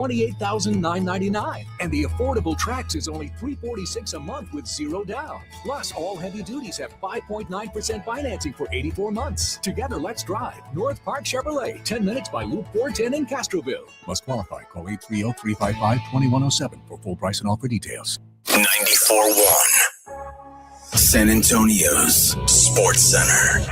$28,999, and the affordable Trax is only $346 a month with zero down. Plus, all heavy duties have 5.9% financing for 84 months. Together, let's drive. North Park Chevrolet, 10 minutes by Loop 410 in Castroville. Must qualify. Call 830-355-2107 for full price and offer details. 94.1 San Antonio's Sports Center.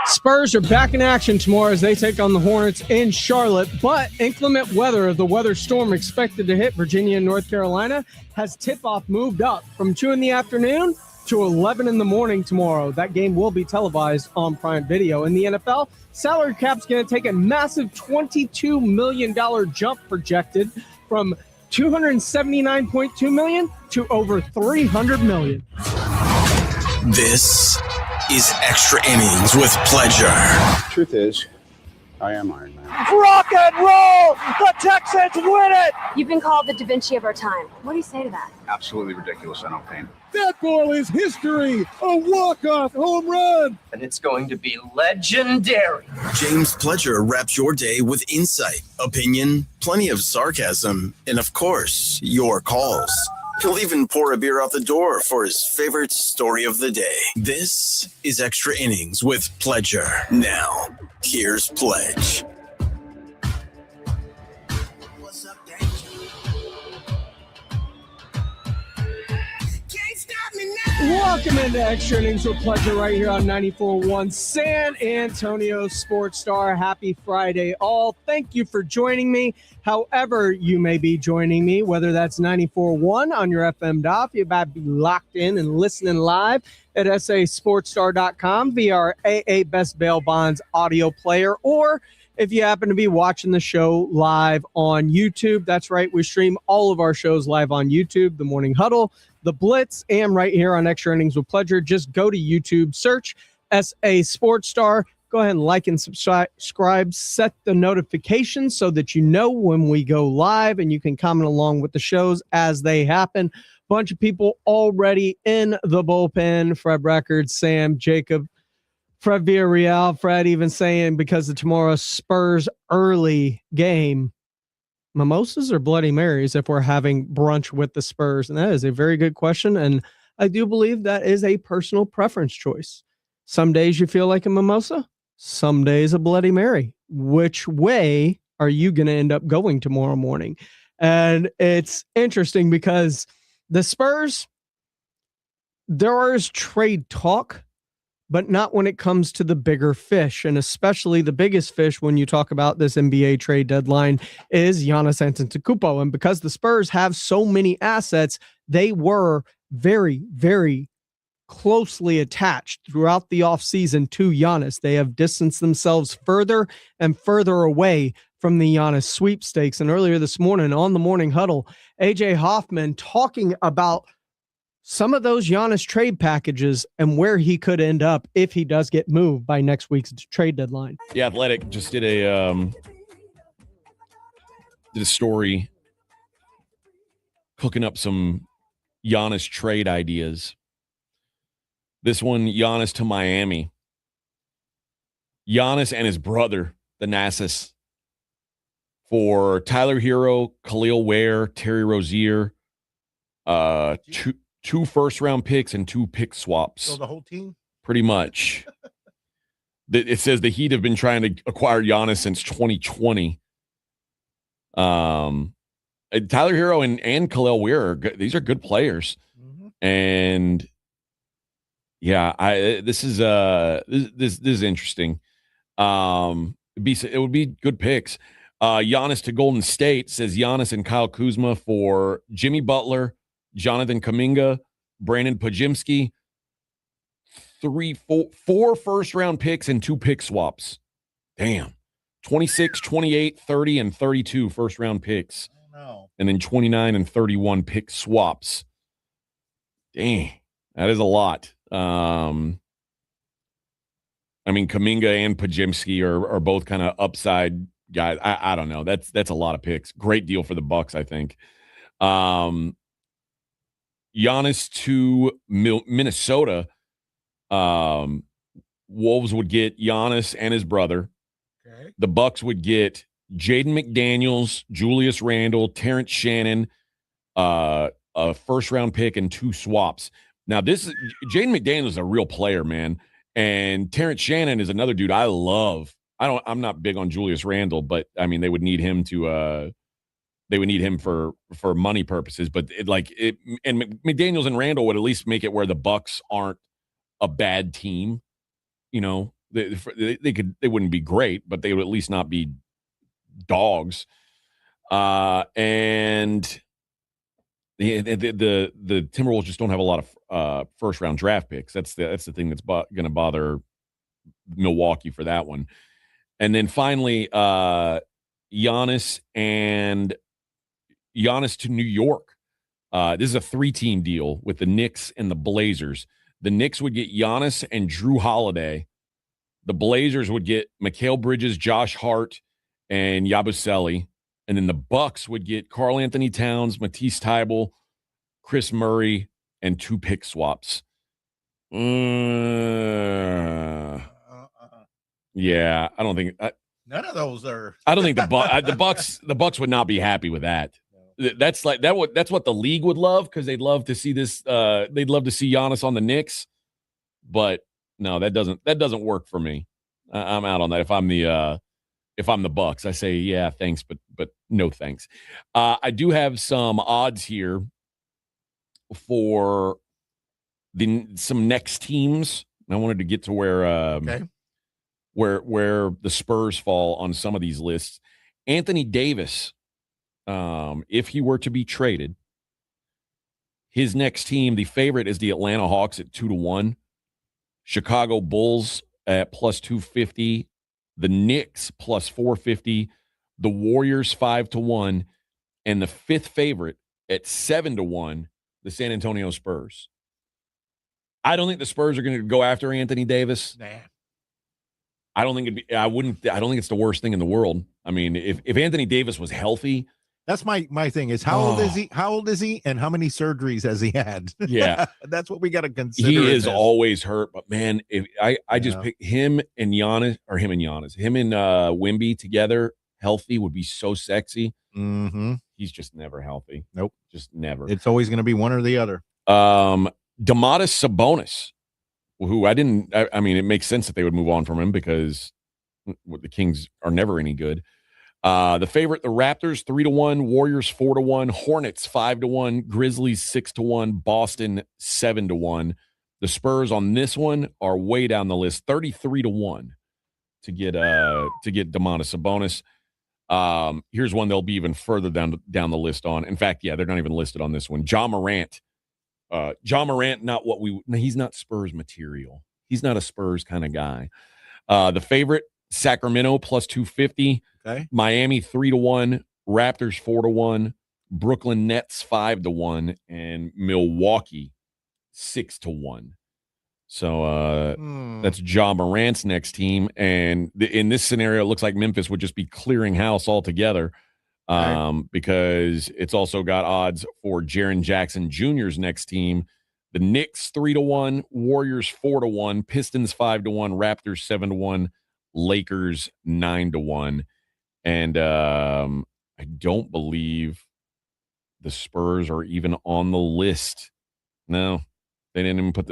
Spurs are back in action tomorrow as they take on the Hornets in Charlotte, but inclement weather, the weather storm expected to hit Virginia and North Carolina, has tip-off moved up from 2 in the afternoon to 11 in the morning tomorrow. That game will be televised on Prime Video. In the NFL, salary cap's going to take a massive $22 million jump projected from $279.2 million to over $300 million. This is Extra Innings with Pleasure. Truth is, I am Iron Man. Rock and roll! The Texans win it! You've been called the Da Vinci of our time. What do you say to that? Absolutely ridiculous. I don't paint. That ball is history! A walk-off home run! And it's going to be legendary. James Pledger wraps your day with insight, opinion, plenty of sarcasm, and of course, your calls. He'll even pour a beer out the door for his favorite story of the day. This is Extra Innings with Pledger. Now, here's Pledge. What's up, Welcome into Extra Innings with Pleasure right here on 94.1 San Antonio Sports Star. Happy Friday, all. Thank you for joining me. However you may be joining me, whether that's 94.1 on your FM dial, you might be locked in and listening live at sasportstar.com via our AA Best Bail Bonds audio player, or if you happen to be watching the show live on YouTube. That's right, we stream all of our shows live on YouTube, The Morning Huddle, The Blitz, and right here on Extra Innings with Pleasure. Just go to YouTube, search SA Sports Star. Go ahead and like and subscribe, set the notifications so that you know when we go live, and you can comment along with the shows as they happen. Bunch of people already in the bullpen. Fred Records, Sam, Jacob, Fred Villarreal, Fred even saying because of tomorrow's Spurs early game, mimosas or Bloody Marys if we're having brunch with the Spurs? And that is a very good question, and I do believe that is a personal preference choice. Some days you feel like a mimosa, some days a Bloody Mary. Which way are you going to end up going tomorrow morning? And it's interesting because the Spurs, there is trade talk, but not when it comes to the bigger fish, and especially the biggest fish when you talk about this NBA trade deadline is Giannis Antetokounmpo. And because the Spurs have so many assets, they were very, very closely attached throughout the offseason to Giannis. They have distanced themselves further and further away from the Giannis sweepstakes. And earlier this morning on the Morning Huddle, AJ Hoffman talking about some of those Giannis trade packages and where he could end up if he does get moved by next week's trade deadline. The Athletic just did a story cooking up some Giannis trade ideas. This one, Giannis to Miami. Giannis and his brother, Thanasis, for Tyler Hero, Khalil Ware, Terry Rozier, two first-round picks and 2 pick swaps. So the whole team? Pretty much. It says the Heat have been trying to acquire Giannis since 2020. Tyler Hero and Khalil Ware, these are good players. Mm-hmm. And yeah, this is interesting. It would be good picks. Giannis to Golden State, says Giannis and Kyle Kuzma for Jimmy Butler, Jonathan Kuminga, Brandon Pajimski, 4 first-round picks and 2 pick swaps. Damn. 26, 28, 30, and 32 first-round picks. Oh, no. And then 29 and 31 pick swaps. Dang. That is a lot. I mean, Kuminga and Pajimski are both kind of upside guys. I don't know. That's a lot of picks. Great deal for the Bucks, I think. Giannis to Minnesota. Wolves would get Giannis and his brother. Okay. The Bucks would get Jaden McDaniels, Julius Randle, Terrence Shannon, a first-round pick, and 2 swaps. Now, Jaden McDaniels is a real player, man. And Terrence Shannon is another dude I love. I'm not big on Julius Randle, but I mean they would need him to they would need him for money purposes. But McDaniels and Randle would at least make it where the Bucks aren't a bad team. You know, they wouldn't be great, but they would at least not be dogs. And the Timberwolves just don't have a lot of first round draft picks. That's the thing that's going to bother Milwaukee for that one. And then finally, Giannis to New York. This is a 3-team deal with the Knicks and the Blazers. The Knicks would get Giannis and Drew Holiday. The Blazers would get Mikal Bridges, Josh Hart, and Yabusele. And then the Bucks would get Karl Anthony Towns, Matisse Thybulle, Chris Murray, and 2 pick swaps. Yeah, I don't think none of those are. I don't think the Bucks would not be happy with that. That's like that. That's what the league would love because they'd love to see this. They'd love to see Giannis on the Knicks, but no, that doesn't work for me. I'm out on that. If I'm the Bucks, I say yeah, thanks, but no thanks. I do have some odds here for some next teams. I wanted to get to where where the Spurs fall on some of these lists. Anthony Davis, if he were to be traded, his next team, the favorite is the Atlanta Hawks at 2-1, Chicago Bulls at plus 250, the Knicks plus 450, the Warriors 5-1, and the 5th favorite at 7-1, the San Antonio Spurs. I don't think the Spurs are going to go after Anthony Davis. Nah. I don't think I don't think it's the worst thing in the world. I mean, if Anthony Davis was healthy. That's my thing is how old is he? How old is he? And how many surgeries has he had? Yeah. That's what we got to consider. He is always hurt, but man, if I just pick him and Giannis. Him and Wemby together healthy would be so sexy. Mm-hmm. He's just never healthy. Nope. Just never. It's always going to be one or the other. Domantas Sabonis, who I mean, it makes sense that they would move on from him because the Kings are never any good. The favorite, the Raptors 3-1, Warriors 4-1, Hornets 5-1, Grizzlies 6-1, Boston 7-1. The Spurs on this one are way down the list, 33-1 to get Domantas Sabonis. Here's one they'll be even further down the list on. In fact, yeah, they're not even listed on this one. Ja Morant. He's not Spurs material. He's not a Spurs kind of guy. The favorite, Sacramento plus 250. Okay. Miami 3-1, Raptors 4-1, Brooklyn Nets 5-1, and Milwaukee 6-1. So that's Ja Morant's next team. And in this scenario, it looks like Memphis would just be clearing house altogether. Because it's also got odds for Jaren Jackson Jr.'s next team. The Knicks 3-1, Warriors 4-1, Pistons 5-1, Raptors 7-1, Lakers 9-1. And I don't believe the Spurs are even on the list. No, they didn't even put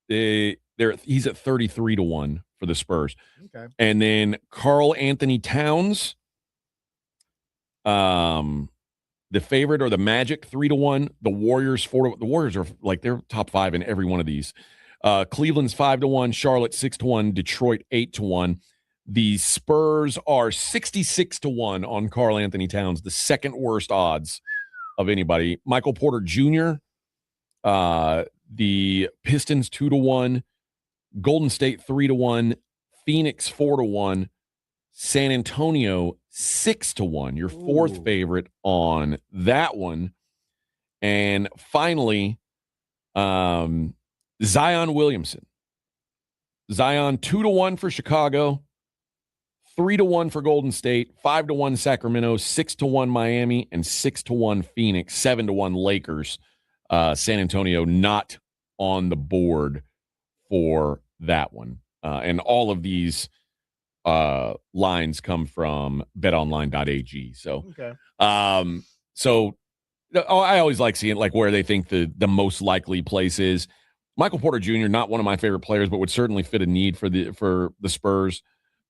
he's at 33-1 for the Spurs. Okay. And then Karl Anthony Towns. The favorite or the Magic 3-1, the Warriors 4-1. The Warriors are like they're top 5 in every one of these. Cleveland's 5-1, Charlotte 6-1, Detroit 8-1. The Spurs are 66-1 on Karl Anthony Towns, the second worst odds of anybody. Michael Porter Jr., the Pistons 2-1, Golden State 3-1, Phoenix 4-1, San Antonio 6-1, your fourth favorite on that one. And finally, Zion Williamson. Zion 2-1 for Chicago, 3-1 for Golden State, 5-1 Sacramento, 6-1 Miami, and 6-1 Phoenix, 7-1 Lakers. San Antonio not on the board for that one. And all of these lines come from betonline.ag. So, Okay. I always like seeing like where they think the most likely place is. Michael Porter Jr., not one of my favorite players, but would certainly fit a need for the Spurs.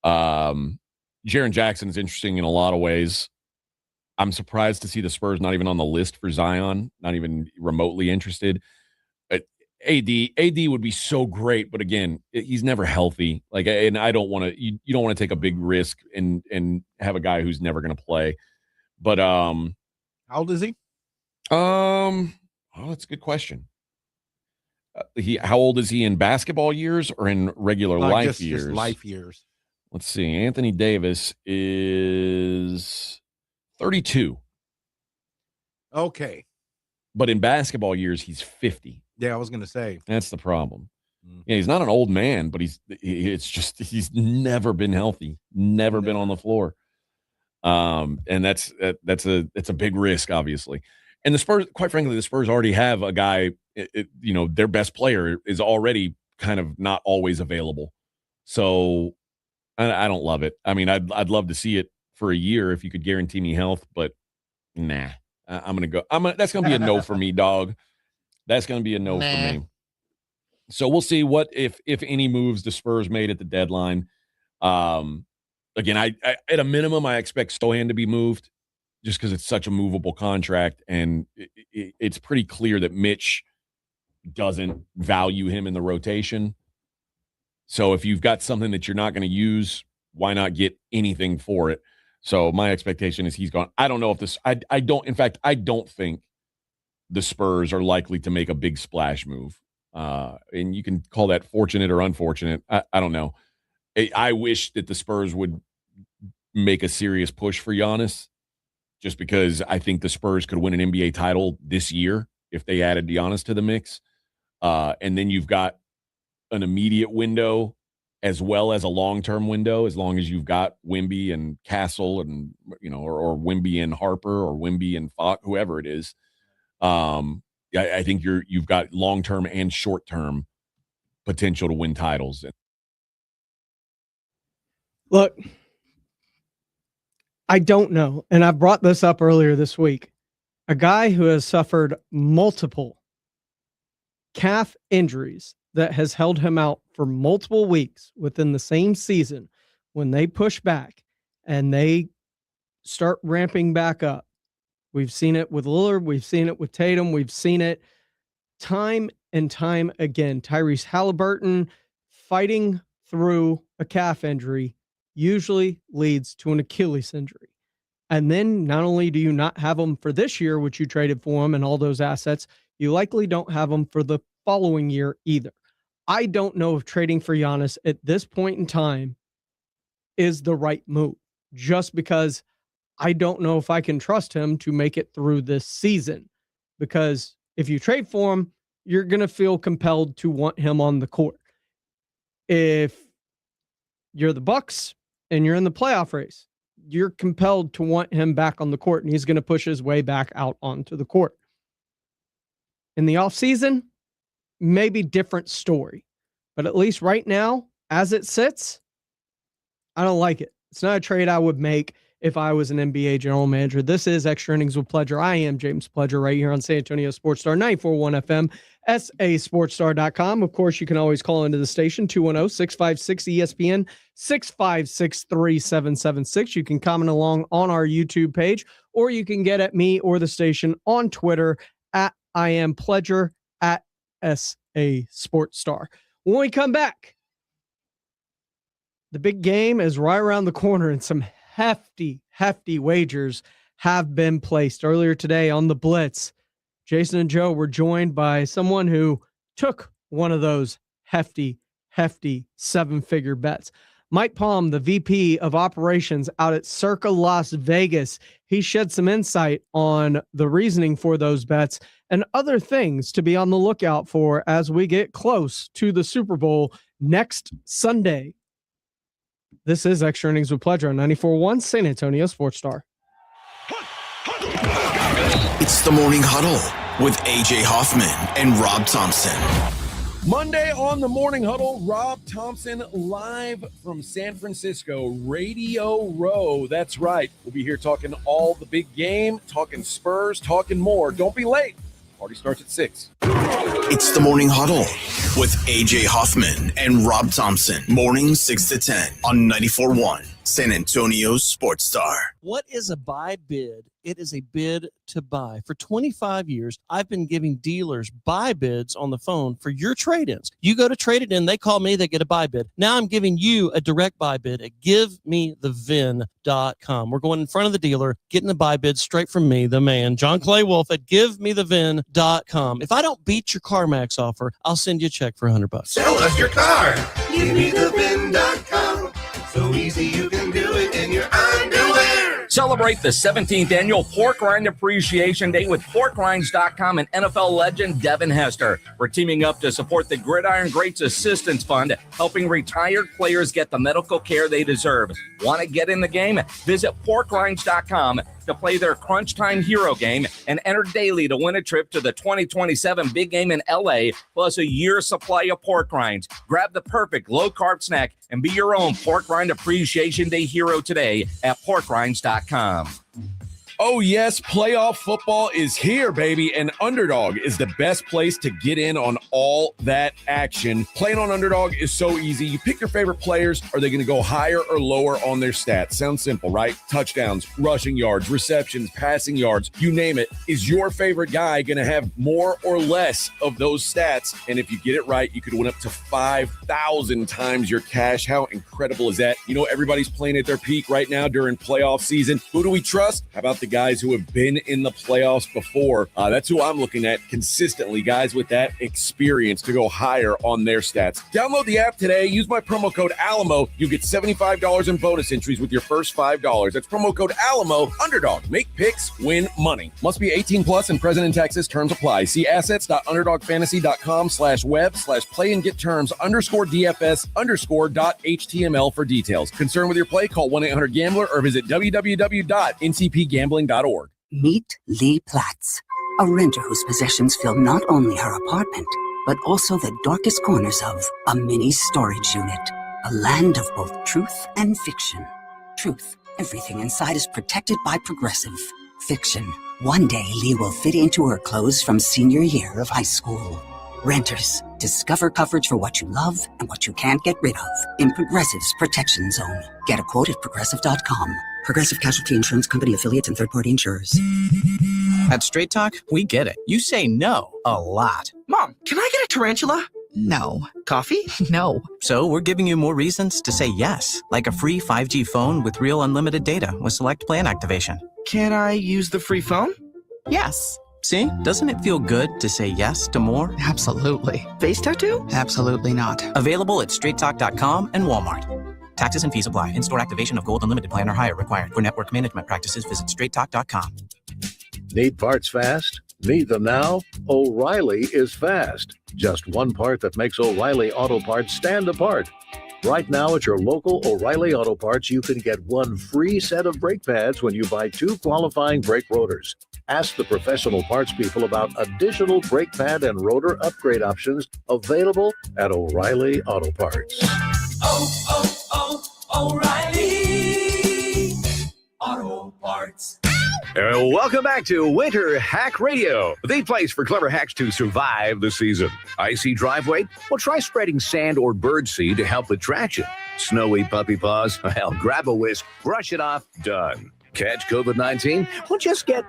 Jaren Jackson is interesting in a lot of ways. I'm surprised to see the Spurs not even on the list for Zion, not even remotely interested. AD would be so great, but again, he's never healthy. Like, and I don't want to. You don't want to take a big risk and have a guy who's never going to play. But how old is he? Oh, that's a good question. How old is he in basketball years or in regular life years? Just life years. Let's see. Anthony Davis is 32. Okay. But in basketball years, he's 50. Yeah, I was going to say. That's the problem. Yeah, he's not an old man, but he's never been healthy, never been on the floor. And that's a big risk, obviously. And the Spurs, quite frankly, the Spurs already have a guy, their best player is already kind of not always available. So I don't love it. I mean, I'd love to see it for a year if you could guarantee me health, but nah, I'm going to go. That's going to be a no for me, dog. That's going to be a no for me. So we'll see what, if any moves the Spurs made at the deadline. Again, I at a minimum, I expect Stojan to be moved just because it's such a movable contract. And it's pretty clear that Mitch doesn't value him in the rotation. So if you've got something that you're not going to use, why not get anything for it? So my expectation is he's gone. I don't know if this, I don't think the Spurs are likely to make a big splash move. And you can call that fortunate or unfortunate. I don't know. I wish that the Spurs would make a serious push for Giannis, just because I think the Spurs could win an NBA title this year if they added Giannis to the mix. And then you've got an immediate window as well as a long-term window, as long as you've got Wemby and Castle and, or Wemby and Harper or Wemby and Fox, whoever it is. I think you've got long-term and short-term potential to win titles. Look, I don't know, and I brought this up earlier this week. A guy who has suffered multiple calf injuries that has held him out for multiple weeks within the same season, when they push back and they start ramping back up. We've seen it with Lillard. We've seen it with Tatum. We've seen it time and time again. Tyrese Halliburton fighting through a calf injury usually leads to an Achilles injury. And then not only do you not have them for this year, which you traded for them and all those assets, you likely don't have them for the following year either. I don't know if trading for Giannis at this point in time is the right move, just because I don't know if I can trust him to make it through this season. Because if you trade for him, you're going to feel compelled to want him on the court. If you're the Bucks and you're in the playoff race, you're compelled to want him back on the court, and he's going to push his way back out onto the court. In the offseason, maybe different story. But at least right now, as it sits, I don't like it. It's not a trade I would make if I was an NBA general manager. This is Extra Innings with Pledger. I am James Pledger right here on San Antonio Sports Star 94.1 FM, sasportstar.com. Of course, you can always call into the station, 210-656-ESPN, 656-3776. You can comment along on our YouTube page, or you can get at me or the station on Twitter at I am Pledger, at SA Sports Star. When we come back, the big game is right around the corner, and some hefty wagers have been placed. Earlier today on the Blitz, Jason and Joe were joined by someone who took one of those hefty seven-figure bets. Mike Palm, the VP of operations out at Circa Las Vegas, he shed some insight on the reasoning for those bets and other things to be on the lookout for as we get close to the Super Bowl next Sunday. This is Extra Innings with Pledger on 94.1 San Antonio Sports Star. It's the Morning Huddle with AJ Hoffman and Rob Thompson. Monday on the Morning Huddle, Rob Thompson live from San Francisco, Radio Row. That's right. We'll be here talking all the big game, talking Spurs, talking more. Don't be late. Party starts at 6. It's the Morning Huddle with AJ Hoffman and Rob Thompson. Morning 6 to 10 on 94.1 San Antonio's Sports Star. What is a buy bid? It is a bid to buy. For 25 years, I've been giving dealers buy bids on the phone for your trade-ins. You go to trade it in, they call me, they get a buy bid. Now I'm giving you a direct buy bid at GiveMeTheVin.com. We're going in front of the dealer, getting the buy bid straight from me, the man, John Clay Wolf at GiveMeTheVin.com. If I don't beat your CarMax offer, I'll send you a check for $100. Sell us your car. GiveMeTheVin.com. So easy you can do it in your underwear. Celebrate the 17th annual Pork Rind Appreciation Day with PorkRinds.com and NFL legend Devin Hester. We're teaming up to support the Gridiron Greats Assistance Fund, helping retired players get the medical care they deserve. Want to get in the game? Visit PorkRinds.com to play their Crunch Time Hero game and enter daily to win a trip to the 2027 big game in LA, plus a year's supply of pork rinds. Grab the perfect low-carb snack and be your own Pork Rind Appreciation Day hero today at PorkRinds.com. Oh, yes, playoff football is here, baby, and Underdog is the best place to get in on all that action. Playing on Underdog is so easy. You pick your favorite players. Are they going to go higher or lower on their stats? Sounds simple, right? Touchdowns, rushing yards, receptions, passing yards, you name it. Is your favorite guy going to have more or less of those stats? And if you get it right, you could win up to 5,000 times your cash. How incredible is that? You know, everybody's playing at their peak right now during playoff season. Who do we trust? How about the guys who have been in the playoffs before? That's who I'm looking at consistently, guys with that experience to go higher on their stats. Download the app today. Use my promo code Alamo. You get $75 in bonus entries with your first $5. That's promo code Alamo. Underdog. Make picks, win money. Must be 18 plus and present in Texas. Terms apply. See assets.underdogfantasy.com/web/play and get terms _DFS_.html for details. Concerned with your play? Call 1-800-GAMBLER or visit www.ncpgambling.org. Meet Lee Platts, a renter whose possessions fill not only her apartment, but also the darkest corners of a mini storage unit. A land of both truth and fiction. Truth, everything inside is protected by Progressive. Fiction, one day Lee will fit into her clothes from senior year of high school. Renters, discover coverage for what you love and what you can't get rid of in Progressive's Protection Zone. Get a quote at Progressive.com. Progressive Casualty Insurance Company affiliates and third-party insurers. At Straight Talk, we get it. You say no a lot. Mom, can I get a tarantula? No. Coffee? No. So we're giving you more reasons to say yes, like a free 5G phone with real unlimited data with select plan activation. Can I use the free phone? Yes. See, doesn't it feel good to say yes to more? Absolutely. Face tattoo? Absolutely not. Available at straighttalk.com and Walmart. Taxes and fees apply. In-store activation of Gold Unlimited plan or higher required. For network management practices, visit straighttalk.com. Need parts fast? Need them now? O'Reilly is fast. Just one part that makes O'Reilly Auto Parts stand apart. Right now at your local O'Reilly Auto Parts, you can get one free set of brake pads when you buy 2 qualifying brake rotors. Ask the professional parts people about additional brake pad and rotor upgrade options available at O'Reilly Auto Parts. O'Reilly Auto Parts. Welcome back to Winter Hack Radio, the place for clever hacks to survive the season. Icy driveway? Well, try spreading sand or birdseed to help with traction. Snowy puppy paws? Well, grab a whisk, brush it off, done. Catch COVID-19? Well, just get...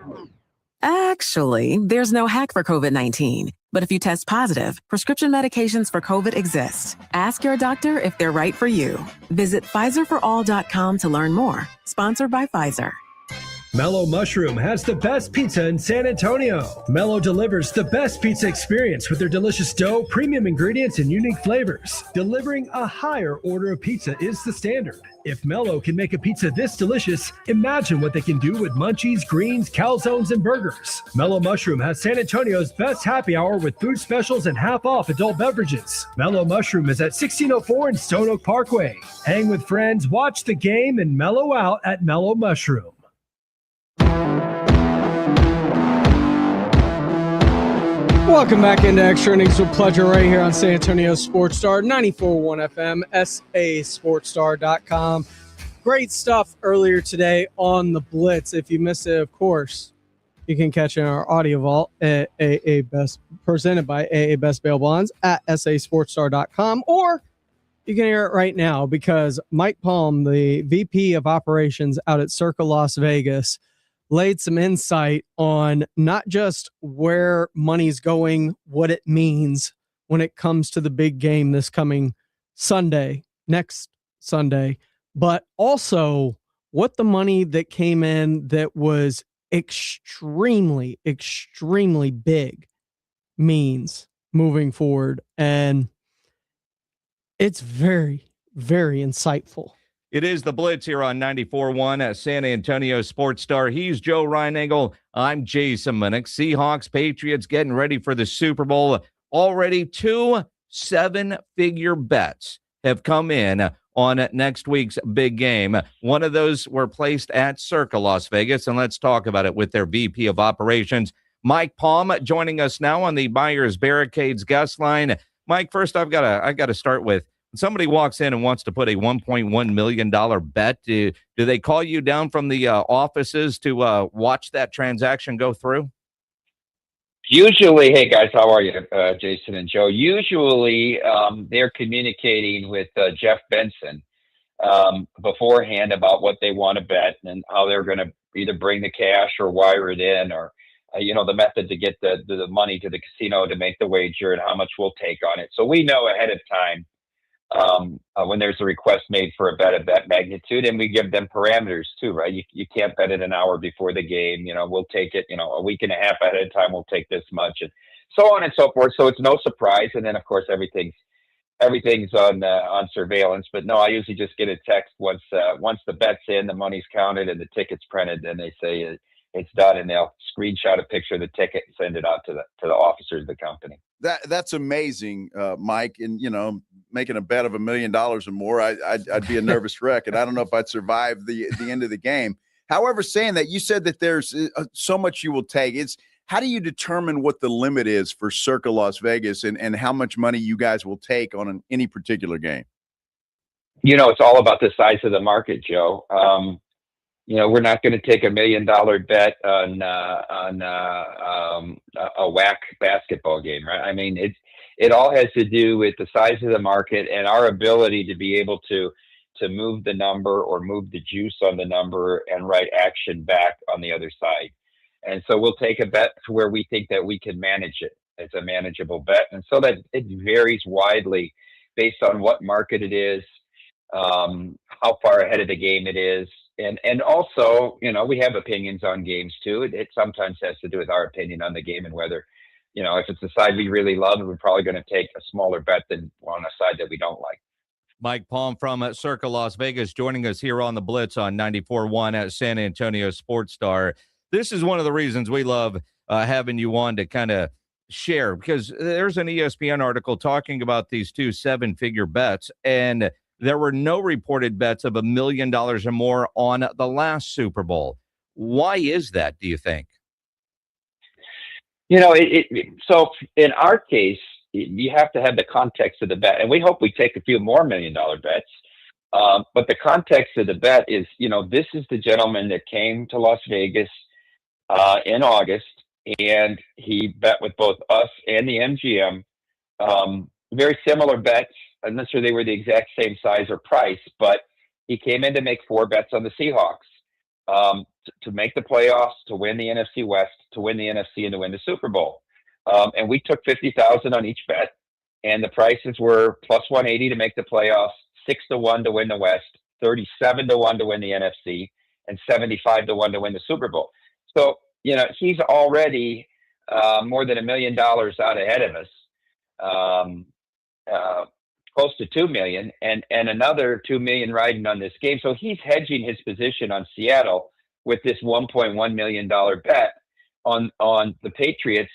Actually, there's no hack for COVID-19. But if you test positive, prescription medications for COVID exist. Ask your doctor if they're right for you. Visit PfizerForAll.com to learn more. Sponsored by Pfizer. Mellow Mushroom has the best pizza in San Antonio. Mellow delivers the best pizza experience with their delicious dough, premium ingredients, and unique flavors. Delivering a higher order of pizza is the standard. If Mellow can make a pizza this delicious, imagine what they can do with munchies, greens, calzones, and burgers. Mellow Mushroom has San Antonio's best happy hour with food specials and half-off adult beverages. Mellow Mushroom is at 1604 and Stone Oak Parkway. Hang with friends, watch the game, and mellow out at Mellow Mushroom. Welcome back into Extra Innings with Pleasure right here on San Antonio Sports Star, 94.1 FM, sasportstar.com. Great stuff earlier today on the Blitz. If you missed it, of course, you can catch it in our audio vault at presented by AA Best Bail Bonds at sasportstar.com, or you can hear it right now because Mike Palm, the VP of Operations out at Circa Las Vegas, laid some insight on not just where money's going, what it means when it comes to the big game this coming Sunday, next Sunday, but also what the money that came in that was extremely, extremely big means moving forward. And it's very, very insightful. It is the Blitz here on 94.1 at San Antonio Sports Star. He's Joe Reinagel. I'm Jason Minnick. Seahawks, Patriots getting ready for the Super Bowl. Already 2 7-figure bets have come in on next week's big game. One of those were placed at Circa Las Vegas, and let's talk about it with their VP of Operations, Mike Palm, joining us now on the Buyers Barricades guest line. Mike, first I've got to start with, somebody walks in and wants to put a $1.1 million bet. Do they call you down from the offices to watch that transaction go through? Usually, hey guys, how are you, Jason and Joe? Usually, they're communicating with Jeff Benson beforehand about what they want to bet and how they're going to either bring the cash or wire it in, or the method to get the money to the casino to make the wager and how much we'll take on it. So we know ahead of time when there's a request made for a bet of that magnitude, and we give them parameters too, right? You can't bet it an hour before the game. We'll take it, a week and a half ahead of time, we'll take this much, and so on and so forth. So it's no surprise. And then of course, everything's on surveillance, but no, I usually just get a text once the bet's in, the money's counted and the ticket's printed, and they say it's done, and they'll screenshot a picture of the ticket and send it out to the officers of the company. That's amazing, Mike. And making a bet of $1 million or more, I'd be a nervous wreck, and I don't know if I'd survive the end of the game. However, saying that, you said that there's so much you will take. How do you determine what the limit is for Circa Las Vegas and how much money you guys will take on any particular game? It's all about the size of the market, Joe. We're not going to take $1 million bet on a whack basketball game, right? I mean, it all has to do with the size of the market and our ability to be able to move the number or move the juice on the number and write action back on the other side. And so we'll take a bet to where we think that we can manage it. It's a manageable bet. And so that it varies widely based on what market it is, how far ahead of the game it is. And also, we have opinions on games too. It sometimes has to do with our opinion on the game and whether, if it's a side we really love, we're probably going to take a smaller bet than on a side that we don't like. Mike Palm from Circa Las Vegas joining us here on the Blitz on 94.1 at San Antonio Sports Star. This is one of the reasons we love having you on to kind of share, because there's an ESPN article talking about these 2 7-figure bets, and there were no reported bets of $1 million or more on the last Super Bowl. Why is that, do you think? So in our case, you have to have the context of the bet, and we hope we take a few more $1 million bets. But the context of the bet is, this is the gentleman that came to Las Vegas in August, and he bet with both us and the MGM. Very similar bets. I'm not sure they were the exact same size or price, but he came in to make 4 bets on the Seahawks, to make the playoffs, to win the NFC West, to win the NFC, and to win the Super Bowl. And we took $50,000 on each bet, and the prices were plus 180 to make the playoffs, 6-1 to win the West, 37-1 to win the NFC, and 75-1 to win the Super Bowl. So, he's already more than $1 million out ahead of us. Close to 2 million and another 2 million riding on this game. So he's hedging his position on Seattle with this $1.1 million bet on the Patriots.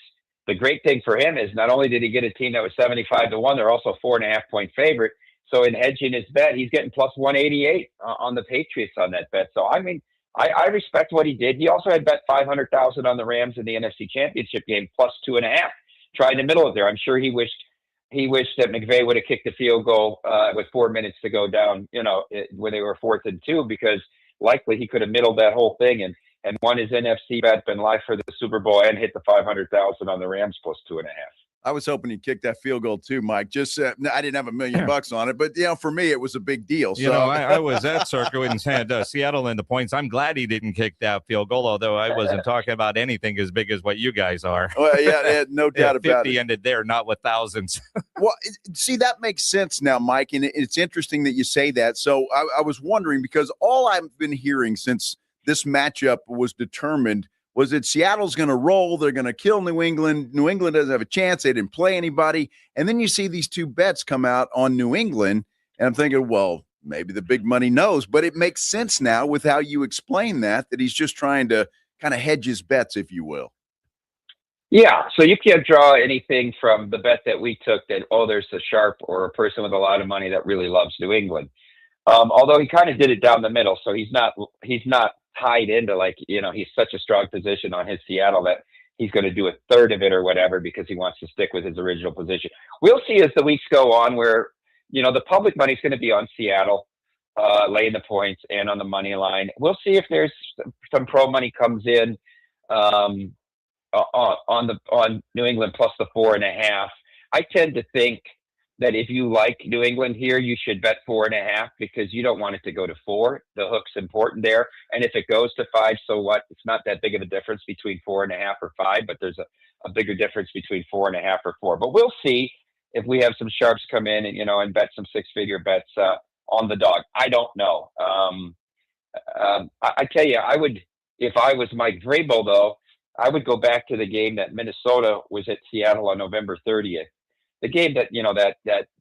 The great thing for him is not only did he get a team that was 75-1, they're also 4.5-point favorite. So in hedging his bet, he's getting plus 188 on the Patriots on that bet. So, I mean, I respect what he did. He also had bet 500,000 on the Rams in the NFC Championship game plus 2.5. try in the middle of there. I'm sure he wished that McVay would have kicked the field goal with 4 minutes to go down, when they were 4th and 2, because likely he could have middled that whole thing and won his NFC bet, been live for the Super Bowl, and hit the 500,000 on the Rams plus 2.5. I was hoping he'd kick that field goal too, Mike. Just I didn't have $1 million on it, but for me it was a big deal. So I was at Circa and had Seattle in the points. I'm glad he didn't kick that field goal, although I wasn't talking about anything as big as what you guys are. Well, yeah, no doubt about it. 50 ended there, not with thousands. Well, see, that makes sense now, Mike, and it's interesting that you say that. So I was wondering, because all I've been hearing since this matchup was determined was that Seattle's going to roll. They're going to kill New England. New England doesn't have a chance. They didn't play anybody. And then you see these two bets come out on New England, and I'm thinking, well, maybe the big money knows. But it makes sense now with how you explain that he's just trying to kind of hedge his bets, if you will. Yeah, so you can't draw anything from the bet that we took that, there's a sharp or a person with a lot of money that really loves New England. Although he kind of did it down the middle, so he's not tied into he's such a strong position on his Seattle that he's going to do a third of it or whatever because he wants to stick with his original position. We'll see as the weeks go on where, the public money is going to be on Seattle, laying the points and on the money line. We'll see if there's some pro money comes in on New England plus the 4.5. I tend to think that if you like New England here, you should bet 4.5 because you don't want it to go to 4. The hook's important there. And if it goes to 5, so what? It's not that big of a difference between 4.5 or 5, but there's a bigger difference between 4.5 or 4. But we'll see if we have some sharps come in and, and bet some 6-figure bets on the dog. I don't know. I tell you, I would, if I was Mike Vrabel, though, I would go back to the game that Minnesota was at Seattle on November 30th. The game that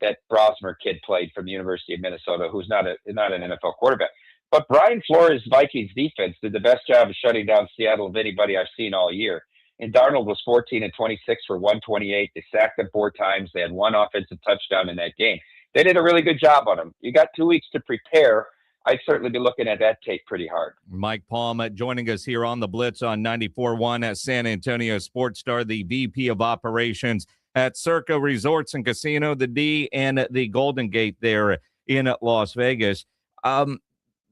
that Brosmer kid played from the University of Minnesota, who's not an NFL quarterback, but Brian Flores' Vikings defense did the best job of shutting down Seattle of anybody I've seen all year. And Darnold was 14 and 26 for 128. They sacked him 4 times. They had 1 offensive touchdown in that game. They did a really good job on him. You got 2 weeks to prepare. I'd certainly be looking at that tape pretty hard. Mike Palm joining us here on the Blitz on 94.1 at San Antonio Sports Star, the VP of Operations at Circa Resorts and Casino, the D and the Golden Gate there in Las Vegas.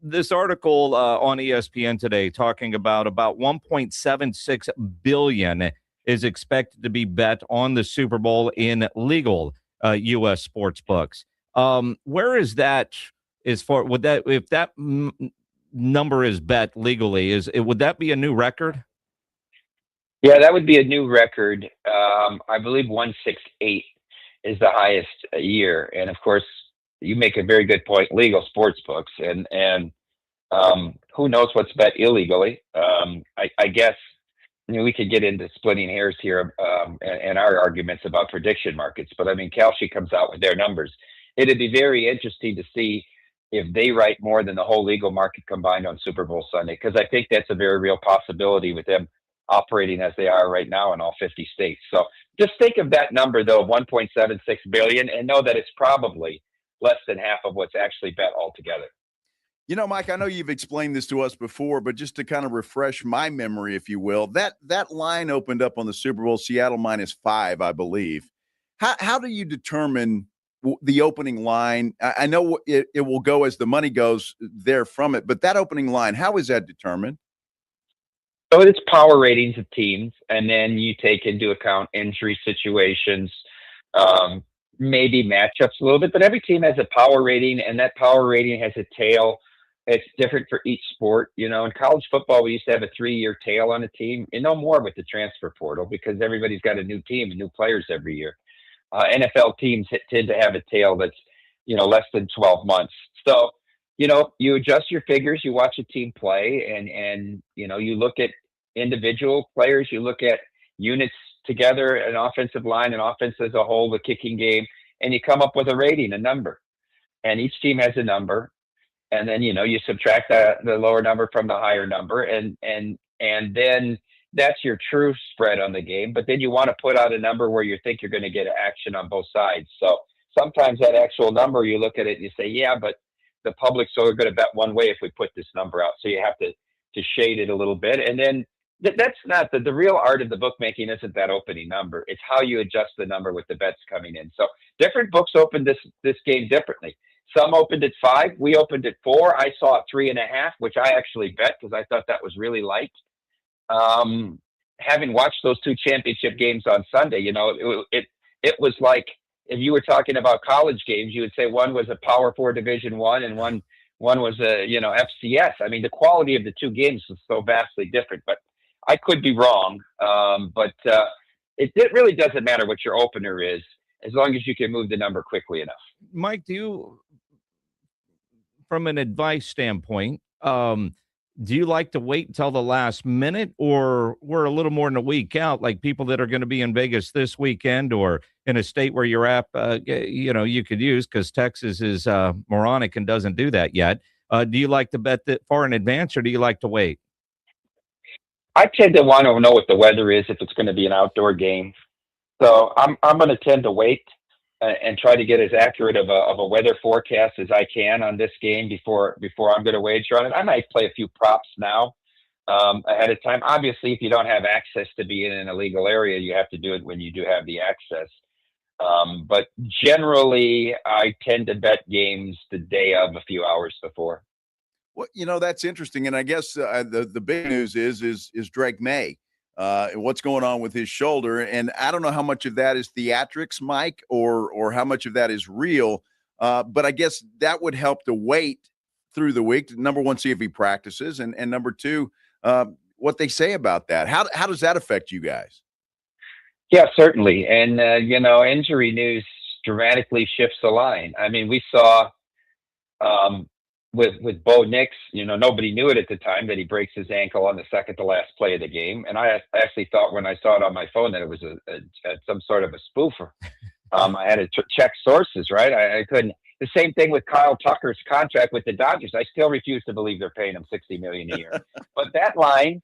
This article on ESPN today talking about 1.76 billion is expected to be bet on the Super Bowl in legal U.S. sports books. Where is that? Would that, if that number is bet legally, would that be a new record? Yeah, that would be a new record. I believe 168 is the highest year, and of course, you make a very good point. Legal sports books, and who knows what's bet illegally? I guess we could get into splitting hairs here and our arguments about prediction markets, but I mean, Kalshi comes out with their numbers. It'd be very interesting to see if they write more than the whole legal market combined on Super Bowl Sunday, because I think that's a very real possibility with them operating as they are right now in all 50 states. So just think of that number, though, of 1.76 billion, and know that it's probably less than half of what's actually bet altogether. Mike, I know you've explained this to us before, but just to kind of refresh my memory, if you will, that line opened up on the Super Bowl, Seattle -5, I believe. How do you determine the opening line? I know it will go as the money goes there from it, but that opening line, how is that determined? So it's power ratings of teams, and then you take into account injury situations, maybe matchups a little bit, but every team has a power rating, and that power rating has a tail. It's different for each sport. In college football, we used to have a 3-year tail on a team. No more with the transfer portal because everybody's got a new team and new players every year. NFL teams tend to have a tail that's, less than 12 months. So, you adjust your figures, you watch a team play, and you look at individual players, you look at units together, an offensive line, an offense as a whole, the kicking game, and you come up with a rating, a number. And each team has a number, and then you subtract the lower number from the higher number, and then that's your true spread on the game. But then you want to put out a number where you think you're going to get action on both sides. So sometimes that actual number, you look at it and you say, yeah, but the public's only going to bet one way if we put this number out. So you have to shade it a little bit. And then That's not the real art of the bookmaking. Isn't that opening number? It's how you adjust the number with the bets coming in. So different books opened this game differently. Some opened at 5. We opened at 4. I saw 3.5, which I actually bet because I thought that was really light. Having watched those 2 championship games on Sunday, it was like if you were talking about college games, you would say one was a Power 4 Division I and one was a FCS. I mean, the quality of the 2 games was so vastly different. But I could be wrong. But it really doesn't matter what your opener is as long as you can move the number quickly enough. Mike, from an advice standpoint, do you like to wait until the last minute, or we're a little more than a week out, like people that are going to be in Vegas this weekend or in a state where your app, you could use because Texas is moronic and doesn't do that yet. Do you like to bet that far in advance, or do you like to wait? I tend to want to know what the weather is if it's going to be an outdoor game. So I'm going to tend to wait and try to get as accurate of a weather forecast as I can on this game before I'm going to wager on it. I might play a few props now ahead of time. Obviously, if you don't have access to be in an illegal area, you have to do it when you do have the access. But generally, I tend to bet games the day of, a few hours before. Well, that's interesting, and I guess the big news is Drake May. What's going on with his shoulder, and I don't know how much of that is theatrics, Mike, or how much of that is real. But I guess that would help to wait through the week. Number one, see if he practices, and number two, what they say about that. How does that affect you guys? Yeah, certainly, and injury news dramatically shifts the line. I mean, we saw. With Bo Nix, nobody knew it at the time that he breaks his ankle on the second to last play of the game. And I actually thought when I saw it on my phone that it was some sort of a spoofer. I had to check sources, right? I couldn't. The same thing with Kyle Tucker's contract with the Dodgers. I still refuse to believe they're paying him $60 million a year. But that line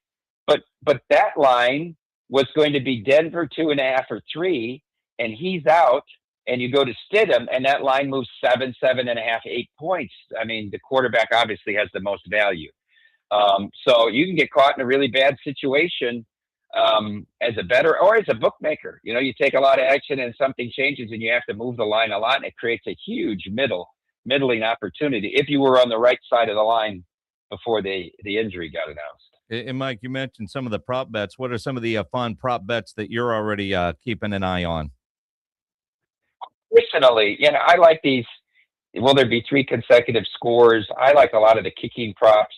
was going to be Denver 2.5 or 3, and he's out. And you go to Stidham, and that line moves 7, 7.5, 8 points. I mean, the quarterback obviously has the most value. So you can get caught in a really bad situation as a bettor or as a bookmaker. You take a lot of action and something changes, and you have to move the line a lot, and it creates a huge middling opportunity if you were on the right side of the line before the injury got announced. And Mike, you mentioned some of the prop bets. What are some of the fun prop bets that you're already keeping an eye on? Personally, I like these. Will there be 3 consecutive scores? I like a lot of the kicking props,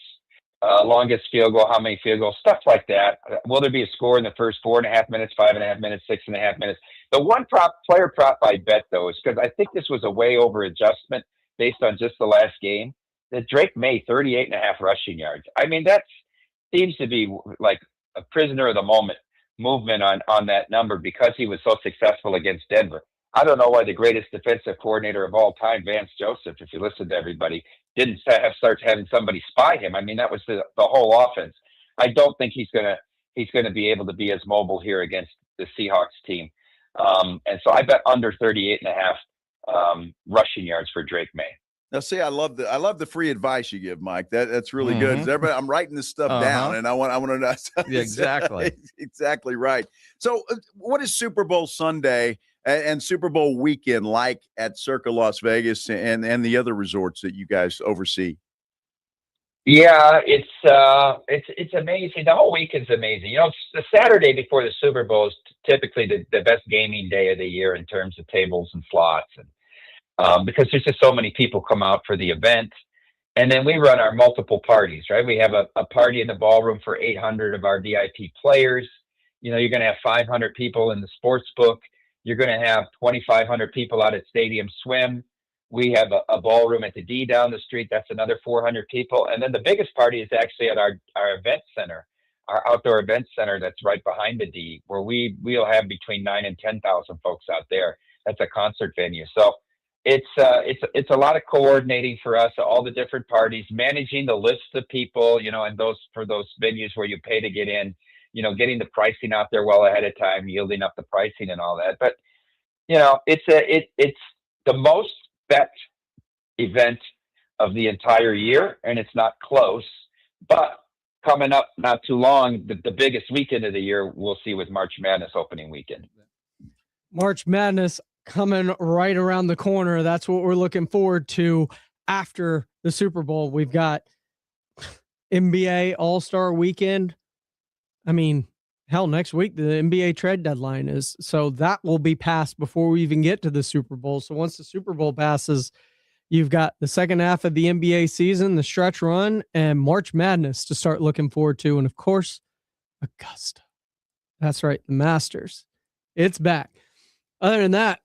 longest field goal, how many field goals, stuff like that. Will there be a score in the first 4.5 minutes, 5.5 minutes, 6.5 minutes? The one player prop I bet, though, is because I think this was a way over adjustment based on just the last game, that Drake May 38.5 rushing yards. I mean, that seems to be like a prisoner of the moment movement on that number because he was so successful against Denver. I don't know why the greatest defensive coordinator of all time, Vance Joseph, if you listen to everybody, didn't start having somebody spy him. I mean, that was the whole offense. I don't think he's gonna be able to be as mobile here against the Seahawks team. And so I bet under 38.5 rushing yards for Drake May. Now, see, I love the free advice you give, Mike. That's really good. Everybody, I'm writing this stuff down, and I want to know. Yeah, exactly. Exactly right. So, what is Super Bowl Sunday and Super Bowl weekend like at Circa Las Vegas and the other resorts that you guys oversee? Yeah, it's amazing. The whole weekend's amazing. The Saturday before the Super Bowl is typically the best gaming day of the year in terms of tables and slots, and because there's just so many people come out for the event. And then we run our multiple parties, right? We have a party in the ballroom for 800 of our VIP players. You're going to have 500 people in the sports book. You're going to have 2,500 people out at Stadium Swim. We have a ballroom at the D down the street. That's another 400 people. And then the biggest party is actually at our event center, our outdoor event center that's right behind the D, where we'll have between 9,000 and 10,000 folks out there. That's a concert venue. So it's a lot of coordinating for us, all the different parties, managing the list of people, and for those venues where you pay to get in, getting the pricing out there well ahead of time, yielding up the pricing and all that. But, it's the most bet event of the entire year, and it's not close. But coming up not too long, the biggest weekend of the year, we'll see with March Madness opening weekend. March Madness coming right around the corner. That's what we're looking forward to after the Super Bowl. We've got NBA All-Star Weekend. I mean, hell, next week, the NBA trade deadline is. So that will be passed before we even get to the Super Bowl. So once the Super Bowl passes, you've got the second half of the NBA season, the stretch run, and March Madness to start looking forward to. And of course, Augusta. That's right, the Masters. It's back. Other than that,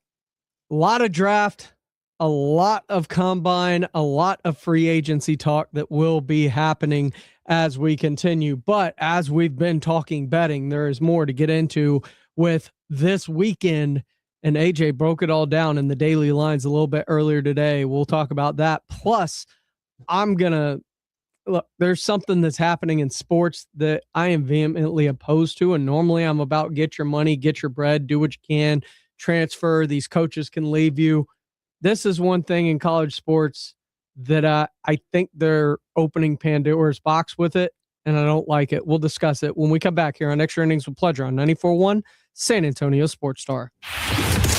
a lot of draft, a lot of combine, a lot of free agency talk that will be happening as we continue. But as we've been talking betting, there is more to get into with this weekend. And AJ broke it all down in the daily lines a little bit earlier today. We'll talk about that. Plus, there's something that's happening in sports that I am vehemently opposed to. And normally I'm about get your money, get your bread, do what you can, transfer. These coaches can leave you. This is one thing in college sports that I think they're opening Pandora's box with it, and I don't like it. We'll discuss it when we come back here on Extra Innings with Pleasure on 94.1 San Antonio Sports Star.